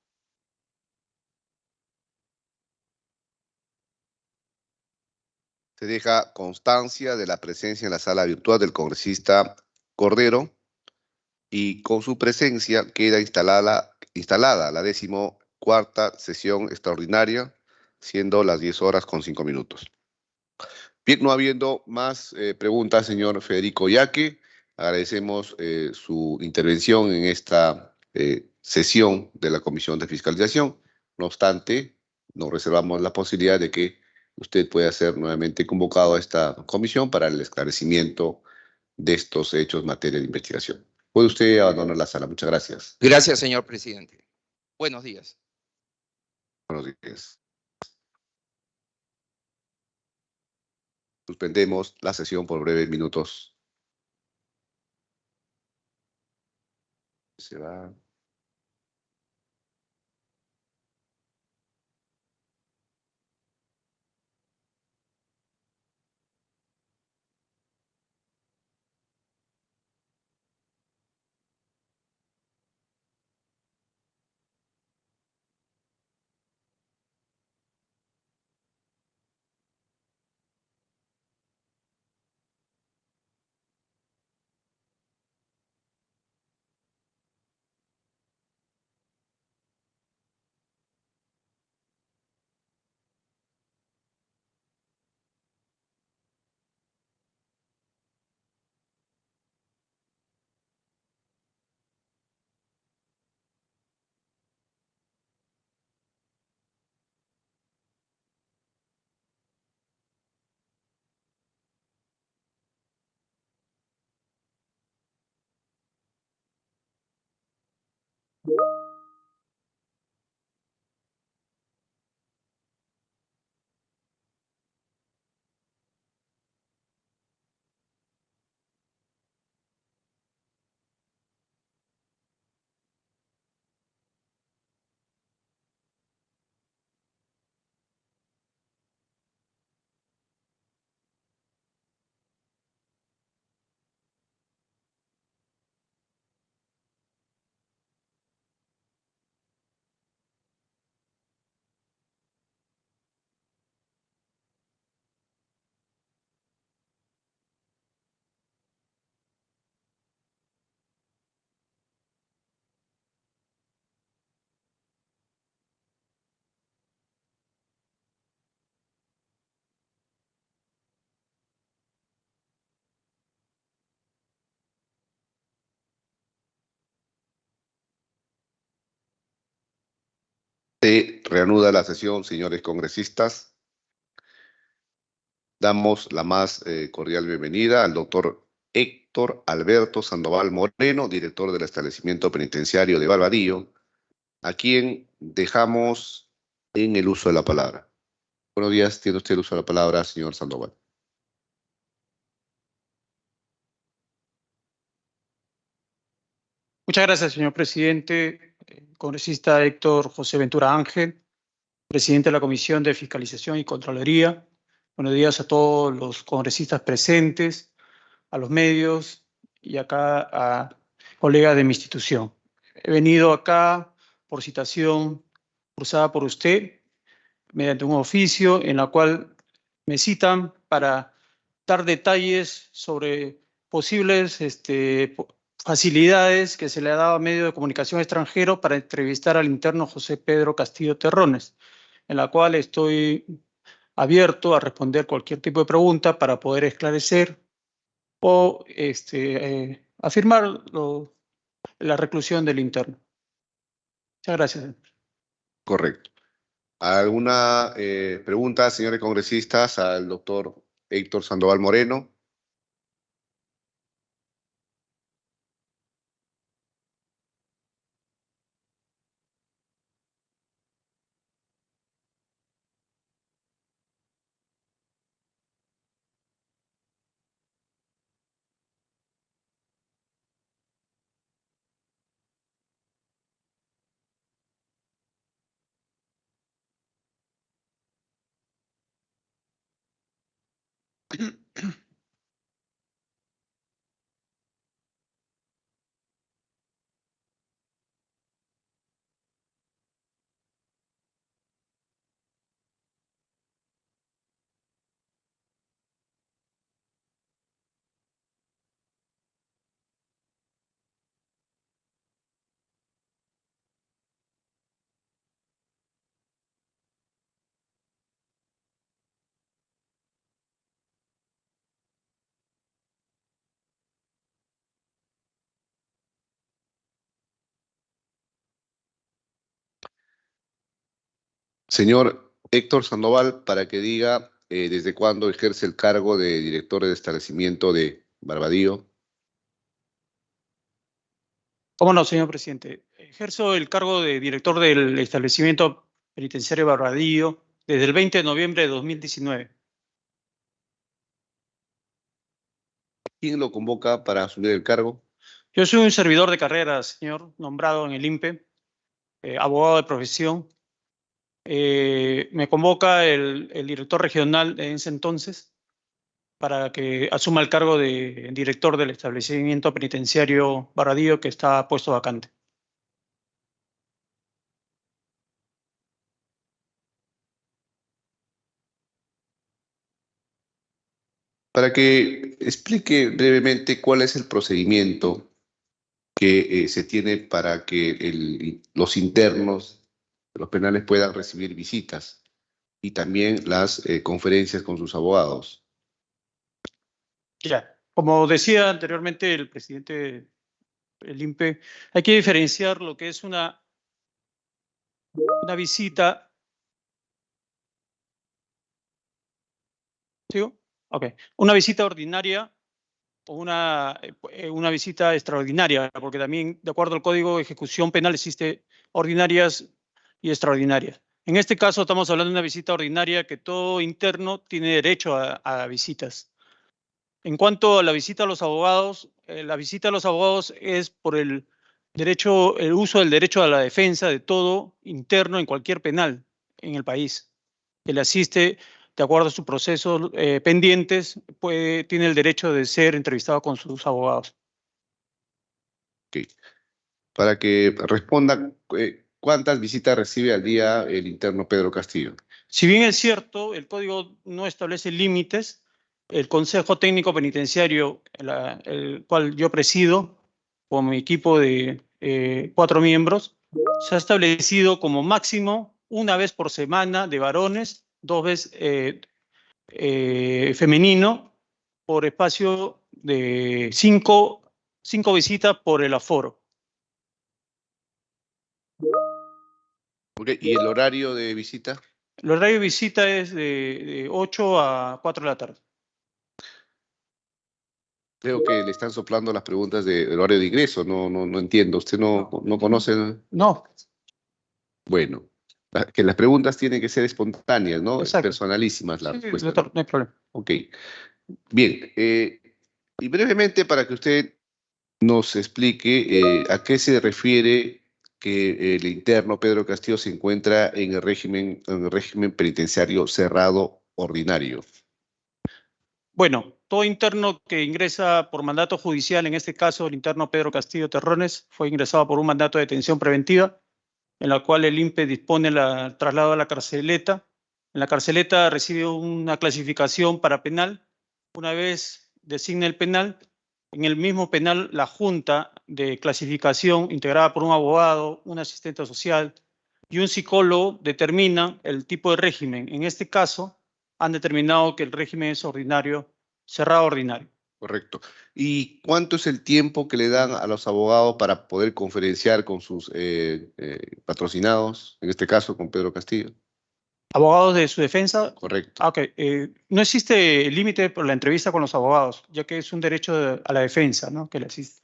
Se deja constancia de la presencia en la sala virtual del congresista Cordero, y con su presencia queda instalada la 14ª sesión extraordinaria, siendo las 10:05. Bien, no habiendo más preguntas, señor Federico Yaque, agradecemos su intervención en esta sesión de la Comisión de Fiscalización. No obstante, nos reservamos la posibilidad de que usted pueda ser nuevamente convocado a esta comisión para el esclarecimiento de estos hechos en materia de investigación. Puede usted abandonar la sala. Muchas gracias. Gracias, señor presidente. Buenos días. Buenos días. Suspendemos la sesión por breves minutos. Se va. Se reanuda la sesión, señores congresistas. Damos la más cordial bienvenida al doctor Héctor Alberto Sandoval Moreno, director del establecimiento penitenciario de Barbadillo, a quien dejamos en el uso de la palabra. Buenos días, tiene usted el uso de la palabra, señor Sandoval. Muchas gracias, señor presidente. Congresista Héctor José Ventura Ángel, presidente de la Comisión de Fiscalización y Contraloría. Buenos días a todos los congresistas presentes, a los medios y acá a colegas de mi institución. He venido acá por citación cursada por usted mediante un oficio en la cual me citan para dar detalles sobre posibles facilidades que se le ha dado a medio de comunicación extranjero para entrevistar al interno José Pedro Castillo Terrones, en la cual estoy abierto a responder cualquier tipo de pregunta para poder esclarecer o afirmar la reclusión del interno. Muchas gracias. Correcto. ¿Alguna pregunta, señores congresistas, al doctor Héctor Sandoval Moreno? Señor Héctor Sandoval, para que diga desde cuándo ejerce el cargo de director de establecimiento de Barbadillo. ¿Cómo no, señor presidente? Ejerzo el cargo de director del establecimiento penitenciario Barbadillo desde el 20 de noviembre de 2019. ¿Quién lo convoca para asumir el cargo? Yo soy un servidor de carrera, señor, nombrado en el INPE, abogado de profesión. Me convoca el director regional en ese entonces para que asuma el cargo de director del establecimiento penitenciario Barbadillo, que está puesto vacante. Para que explique brevemente cuál es el procedimiento que se tiene para que los internos de los penales puedan recibir visitas y también las conferencias con sus abogados. Ya, como decía anteriormente el presidente del INPE, hay que diferenciar lo que es una visita. ¿Sigo? Ok. Una visita ordinaria o una visita extraordinaria, porque también, de acuerdo al Código de Ejecución Penal, existe ordinarias y extraordinarias. En este caso, estamos hablando de una visita ordinaria que todo interno tiene derecho a visitas. En cuanto a la visita a los abogados, la visita a los abogados es por el uso del derecho a la defensa de todo interno en cualquier penal en el país, que le asiste de acuerdo a sus procesos pendientes, tiene el derecho de ser entrevistado con sus abogados. Okay. Para que responda, ¿cuántas visitas recibe al día el interno Pedro Castillo? Si bien es cierto, el código no establece límites, el Consejo Técnico Penitenciario, el cual yo presido, con mi equipo de 4 miembros, se ha establecido como máximo una vez por semana de varones, 2 veces femenino, por espacio de 5 visitas por el aforo. Ok, ¿y el horario de visita? El horario de visita es de 8 a 4 de la tarde. Creo que le están soplando las preguntas del horario de ingreso. No entiendo. ¿Usted no conoce? No, Bueno, que las preguntas tienen que ser espontáneas, ¿no? exacto. Personalísimas la Sí, respuesta. doctor, no hay problema. Ok. Bien. Y brevemente, para que usted nos explique a qué se refiere que el interno Pedro Castillo se encuentra en el régimen penitenciario cerrado ordinario. Bueno, todo interno que ingresa por mandato judicial, en este caso el interno Pedro Castillo Terrones, fue ingresado por un mandato de detención preventiva, en la cual el INPE dispone el traslado a la carceleta. En la carceleta recibe una clasificación para penal. Una vez designa el penal, en el mismo penal la junta de clasificación, integrada por un abogado, un asistente social y un psicólogo, determina el tipo de régimen. En este caso, han determinado que el régimen es ordinario, cerrado ordinario. Correcto. ¿Y cuánto es el tiempo que le dan a los abogados para poder conferenciar con sus patrocinados, en este caso con Pedro Castillo? ¿Abogados de su defensa? Correcto. Ok, no existe límite por la entrevista con los abogados, ya que es un derecho a la defensa, ¿no? Que le asiste.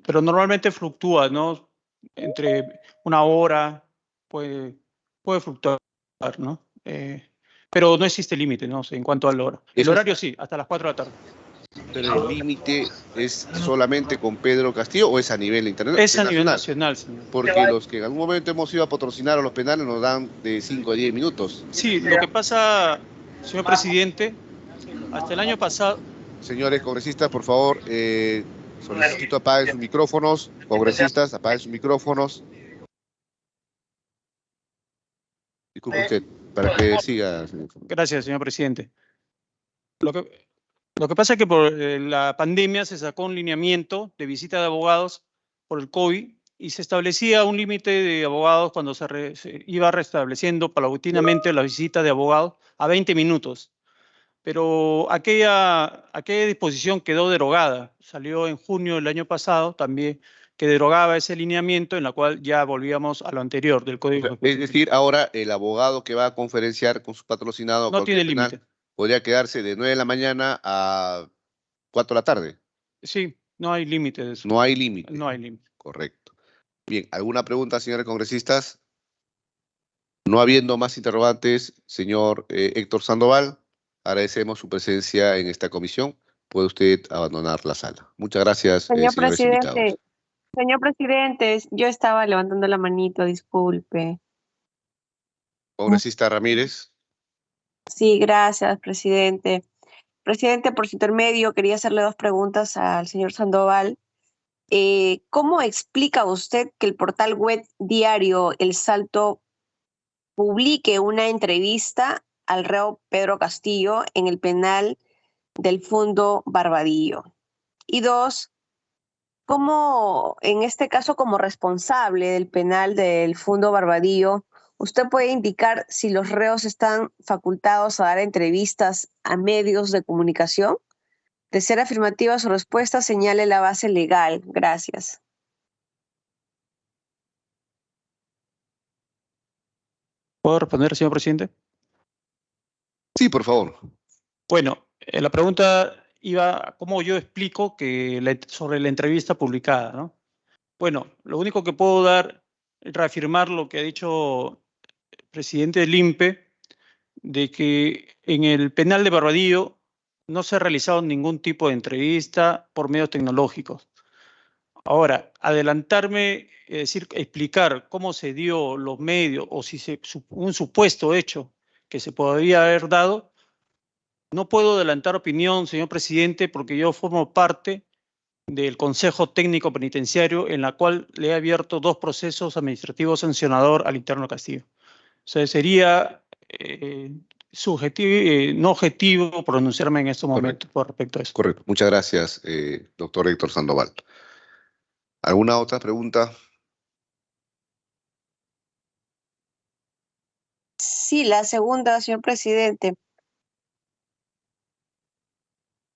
Pero normalmente fluctúa, ¿no? Entre una hora, puede fluctuar, ¿no? Pero no existe límite, ¿no? En cuanto a la hora. El Eso es- horario sí, hasta las 4 de la tarde. ¿Pero el límite es solamente con Pedro Castillo o es a nivel internacional? Es a nivel nacional, señor. Porque los que en algún momento hemos ido a patrocinar a los penales nos dan de 5 a 10 minutos. Sí, lo que pasa, señor presidente, hasta el año pasado, Señores congresistas, por favor, solicito apaguen sus micrófonos. Congresistas, apaguen sus micrófonos. Disculpe usted, para que siga, señor. gracias, señor presidente. Lo que pasa es que por la pandemia se sacó un lineamiento de visita de abogados por el COVID y se establecía un límite de abogados cuando se iba restableciendo paulatinamente la visita de abogados a 20 minutos. Pero aquella disposición quedó derogada. Salió en junio del año pasado también, que derogaba ese lineamiento, en la cual ya volvíamos a lo anterior del Código. Es decir, ahora el abogado que va a conferenciar con su patrocinado a no tiene cualquier penal límite. podría quedarse de 9 de la mañana a 4 de la tarde. Sí, no hay límite de eso. No hay límite. No hay límite. Correcto. Bien, ¿alguna pregunta, señores congresistas? No habiendo más interrogantes, señor Héctor Sandoval, agradecemos su presencia en esta comisión. Puede usted abandonar la sala. Muchas gracias, Señor señores invitados. Señor presidente, yo estaba levantando la manito, disculpe. Congresista Ramírez. Sí, gracias, presidente. Presidente, por su intermedio, quería hacerle dos preguntas al señor Sandoval. ¿Cómo explica usted que el portal web diario El Salto publique una entrevista al reo Pedro Castillo en el penal del Fundo Barbadillo? Y dos, ¿cómo, en este caso, como responsable del penal del Fundo Barbadillo, usted puede indicar si los reos están facultados a dar entrevistas a medios de comunicación? De ser afirmativa su respuesta, señale la base legal. Gracias. ¿Puedo responder, señor presidente? Sí, por favor. Bueno, la pregunta iba a cómo yo explico sobre la entrevista publicada, ¿no? Bueno, lo único que puedo dar es reafirmar lo que ha dicho el presidente del INPE, de que en el penal de Barbadillo no se ha realizado ningún tipo de entrevista por medios tecnológicos. Ahora, adelantarme, es decir, explicar cómo se dio los medios o si un supuesto hecho que se podría haber dado, no puedo adelantar opinión, señor presidente, porque yo formo parte del Consejo Técnico Penitenciario, en la cual le he abierto 2 procesos administrativos sancionador al interno Castillo. O sea, sería no objetivo pronunciarme en estos momentos por respecto a eso. Correcto. Muchas gracias, doctor Héctor Sandoval. ¿Alguna otra pregunta? Sí, la segunda, señor presidente.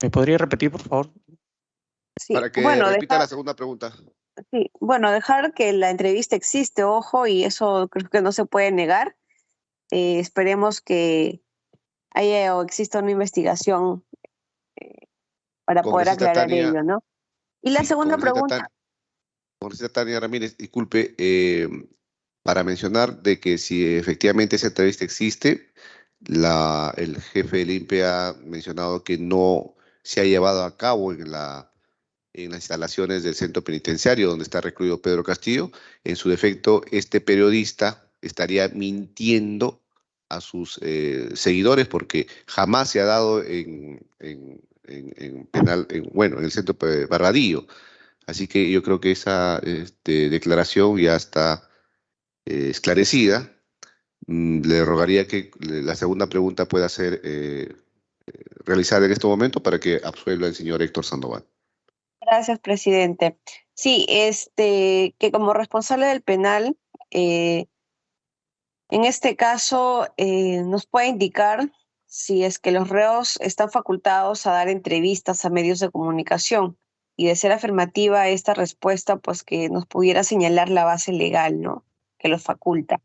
¿Me podría repetir, por favor? Sí, Para que bueno, repita la segunda pregunta. Sí, bueno, dejar que la entrevista existe, ojo, y eso creo que no se puede negar. Esperemos que haya o exista una investigación para poder Congresista aclarar Tania, ello, ¿no? Y la sí, segunda pregunta, congresista Tania Ramírez, disculpe, para mencionar de que si efectivamente esa entrevista existe, el jefe del INPE ha mencionado que no se ha llevado a cabo en las instalaciones del centro penitenciario donde está recluido Pedro Castillo. En su defecto, este periodista estaría mintiendo a sus seguidores porque jamás se ha dado en penal, bueno, en el centro Barbadillo. Así que yo creo que esa declaración ya está esclarecida. Le rogaría que la segunda pregunta pueda ser realizada en este momento para que absuelva el señor Héctor Sandoval. gracias, presidente. Sí, que como responsable del penal, en este caso, nos puede indicar si es que los reos están facultados a dar entrevistas a medios de comunicación y de ser afirmativa esta respuesta, pues que nos pudiera señalar la base legal, ¿no? Que los faculta.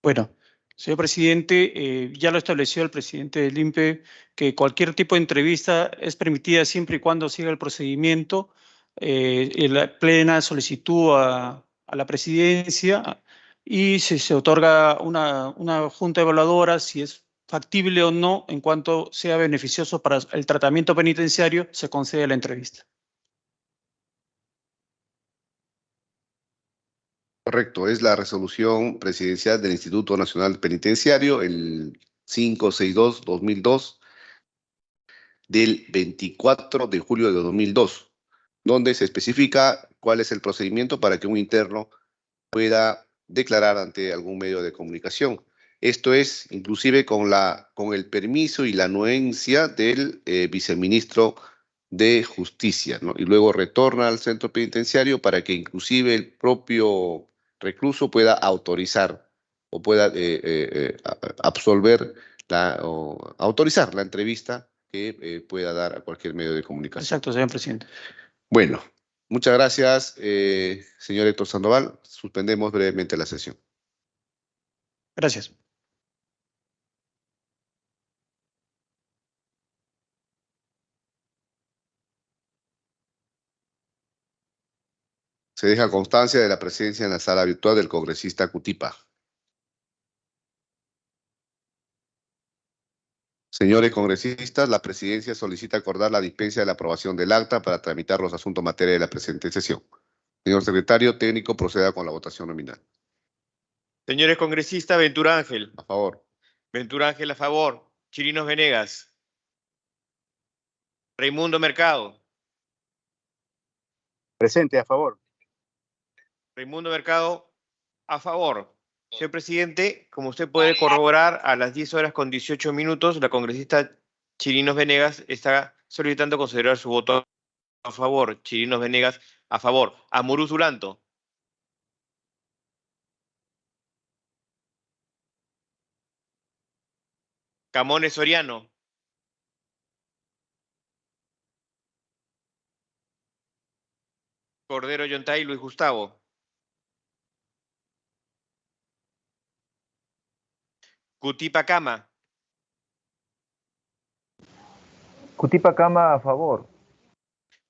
Bueno, señor presidente, ya lo estableció el presidente del INPE que cualquier tipo de entrevista es permitida siempre y cuando siga el procedimiento en la plena solicitud a la presidencia y si se otorga una junta evaluadora, si es factible o no, en cuanto sea beneficioso para el tratamiento penitenciario, se concede la entrevista. Correcto, es la resolución presidencial del Instituto Nacional Penitenciario, el 562-2002, del 24 de julio de 2002, donde se especifica cuál es el procedimiento para que un interno pueda declarar ante algún medio de comunicación. Esto es inclusive con el permiso y la anuencia del viceministro de Justicia, ¿no? Y luego retorna al centro penitenciario para que inclusive el propio recluso pueda autorizar o pueda absolver o autorizar la entrevista que pueda dar a cualquier medio de comunicación. Exacto, señor presidente. Bueno, muchas gracias, señor Héctor Sandoval. Suspendemos brevemente la sesión. Gracias. Se deja constancia de la presencia en la sala virtual del congresista Cutipa. Señores congresistas, la presidencia solicita acordar la dispensa de la aprobación del acta para tramitar los asuntos materia de la presente sesión. Señor secretario técnico, proceda con la votación nominal. Señores congresistas, Ventura Ángel. A favor. Ventura Ángel a favor. Chirinos Venegas. Raimundo Mercado. Presente, a favor. Raimundo Mercado a favor. Señor presidente, como usted puede corroborar, a las 10:18, la congresista Chirinos Venegas está solicitando considerar su voto a favor. Chirinos Venegas a favor. Amuruz Duranto. Camones Soriano. Cordero Yontay Luis Gustavo. Cutipa Cama. Cutipa Cama a favor.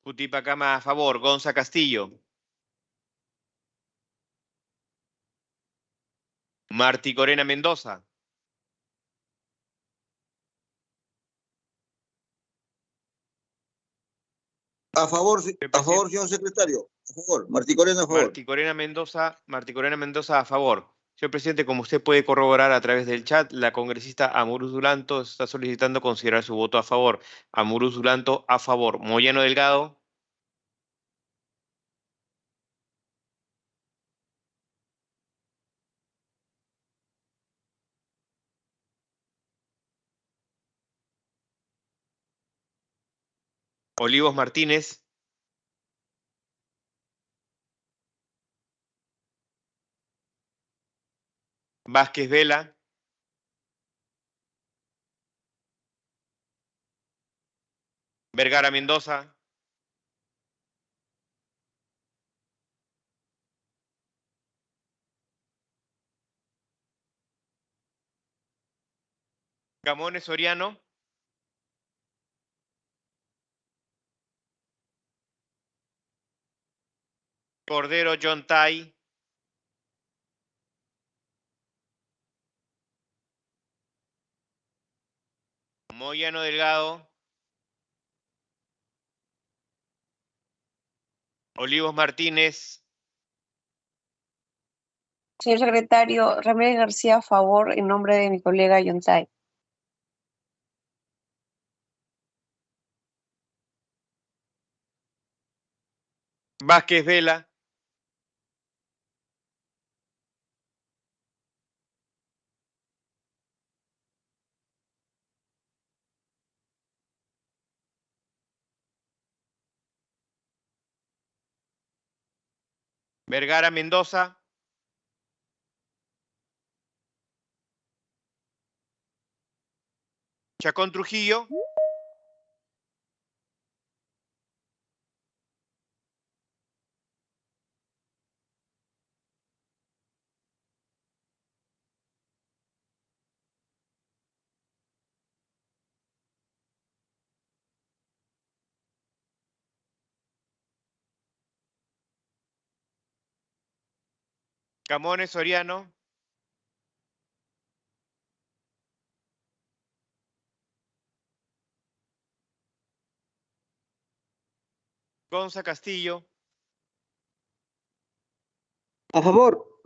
Cutipa Cama a favor. Gonza Castillo. Martí Corena Mendoza. A favor, señor secretario. A favor. Martí Corena, a favor. Martí Corena Mendoza a favor. Señor presidente, como usted puede corroborar a través del chat, la congresista Amuruz Duranto está solicitando considerar su voto a favor. Amuruz Duranto a favor. Moyano Delgado. Olivos Martínez. Vázquez Vela. Vergara Mendoza. Camones Soriano. Cordero John Tai. Moyano Delgado. Olivos Martínez. Señor secretario, Ramírez García, a favor, en nombre de mi colega Yontay. Vázquez Vela. Vergara Mendoza. Chacón Trujillo. Camones Soriano. Gonza Castillo. A favor.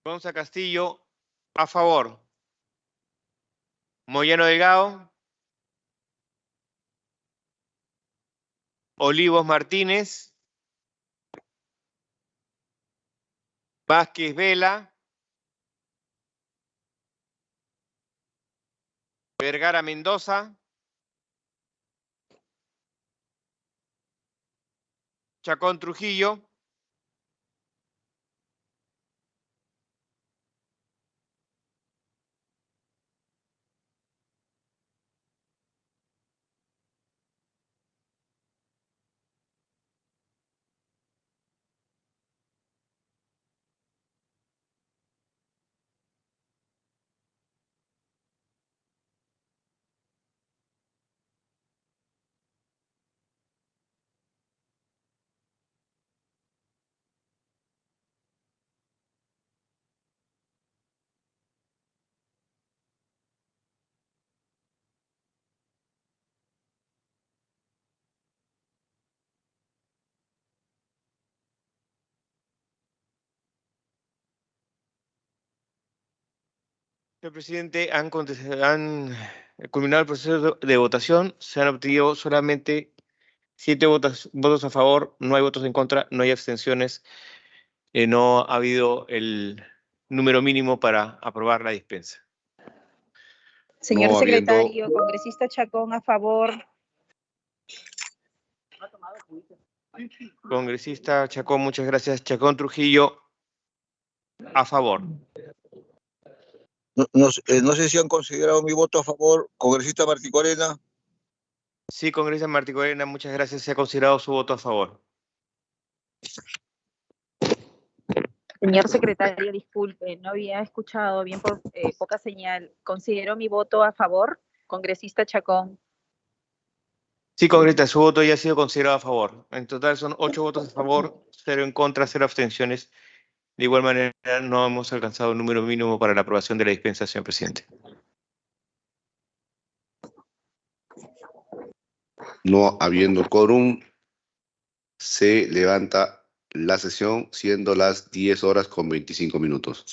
Gonza Castillo. A favor. Moyano Delgado. Olivos Martínez. Vázquez Vela. Vergara Mendoza. Chacón Trujillo. Señor presidente, han culminado el proceso de votación. Se han obtenido solamente 7 votos a favor, no hay votos en contra, no hay abstenciones. No ha habido el número mínimo para aprobar la dispensa. Señor No habiendo- secretario, congresista Chacón, a favor. Congresista Chacón, muchas gracias. Chacón Trujillo, a favor. No sé si han considerado mi voto a favor. Congresista Marticorena. Sí, congresista Marticorena, muchas gracias. Se ha considerado su voto a favor. Señor secretario, disculpe, no había escuchado bien por poca señal. Considero mi voto a favor. Congresista Chacón. Sí, congresista, su voto ya ha sido considerado a favor. En total son 8 votos a favor, 0 en contra, 0 abstenciones. De igual manera, no hemos alcanzado el número mínimo para la aprobación de la dispensa, señor presidente. No habiendo quórum, se levanta la sesión, siendo las 10:25.